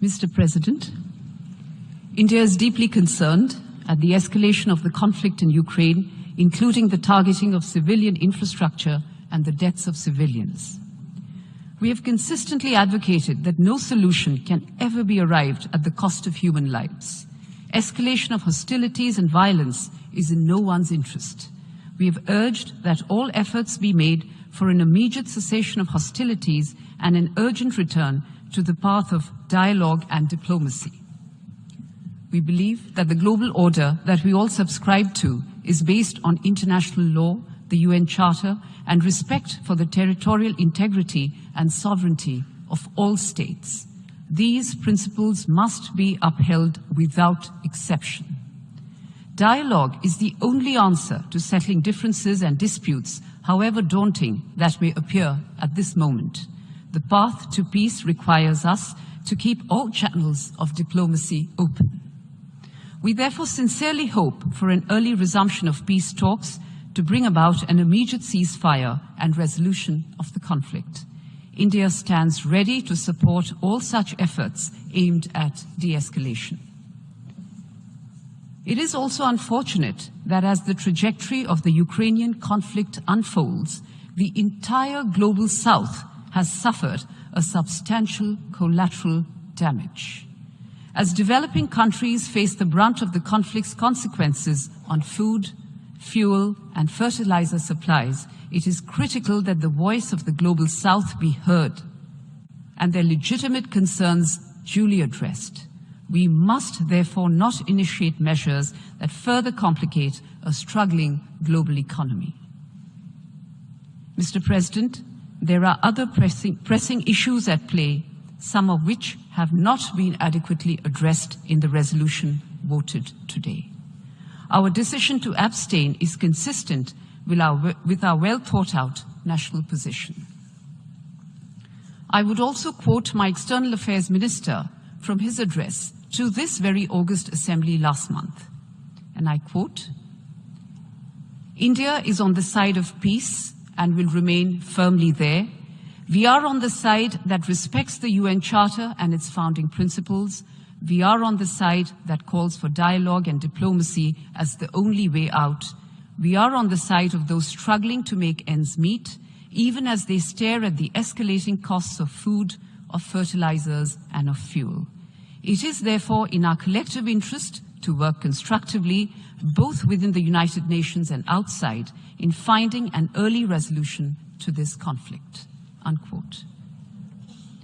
Mr. President, India is deeply concerned at the escalation of the conflict in Ukraine, including the targeting of civilian infrastructure and the deaths of civilians. We have consistently advocated that no solution can ever be arrived at the cost of human lives. Escalation of hostilities and violence is in no one's interest. We have urged that all efforts be made for an immediate cessation of hostilities and an urgent return to the path of dialogue and diplomacy. We believe that the global order that we all subscribe to is based on international law, the UN Charter, and respect for the territorial integrity and sovereignty of all states. These principles must be upheld without exception. Dialogue is the only answer to settling differences and disputes, however daunting that may appear at this moment. The path to peace requires us to keep all channels of diplomacy open. We therefore sincerely hope for an early resumption of peace talks to bring about an immediate ceasefire and resolution of the conflict. India stands ready to support all such efforts aimed at de-escalation. It is also unfortunate that as the trajectory of the Ukrainian conflict unfolds, the entire global South has suffered a substantial collateral damage. As developing countries face the brunt of the conflict's consequences on food, fuel, and fertilizer supplies, it is critical that the voice of the global South be heard and their legitimate concerns duly addressed. We must therefore not initiate measures that further complicate a struggling global economy. Mr. President, there are other pressing issues at play, some of which have not been adequately addressed in the resolution voted today. Our decision to abstain is consistent with our well-thought-out national position. I would also quote my External Affairs Minister from his address to this very August Assembly last month, and I quote, "India is on the side of peace and will remain firmly there. We are on the side that respects the UN Charter and its founding principles. We are on the side that calls for dialogue and diplomacy as the only way out. We are on the side of those struggling to make ends meet, even as they stare at the escalating costs of food, of fertilizers, and of fuel. It is therefore in our collective interest to work constructively, both within the United Nations and outside, in finding an early resolution to this conflict." Unquote.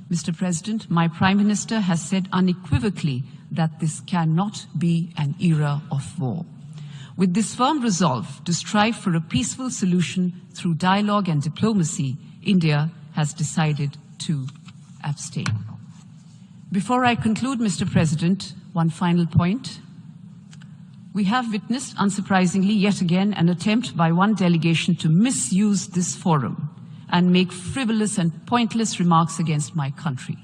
Mr. President, my Prime Minister has said unequivocally that this cannot be an era of war. With this firm resolve to strive for a peaceful solution through dialogue and diplomacy, India has decided to abstain. Before I conclude, Mr. President, one final point. We have witnessed, unsurprisingly, yet again, an attempt by one delegation to misuse this forum and make frivolous and pointless remarks against my country.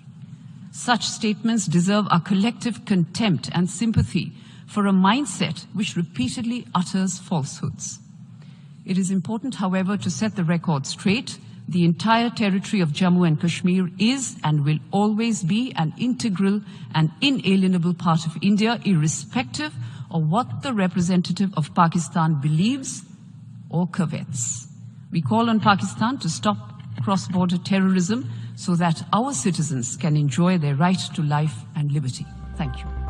Such statements deserve our collective contempt and sympathy for a mindset which repeatedly utters falsehoods. It is important, however, to set the record straight. The entire territory of Jammu and Kashmir is and will always be an integral and inalienable part of India, irrespective of what the representative of Pakistan believes or covets. We call on Pakistan to stop cross-border terrorism so that our citizens can enjoy their right to life and liberty. Thank you.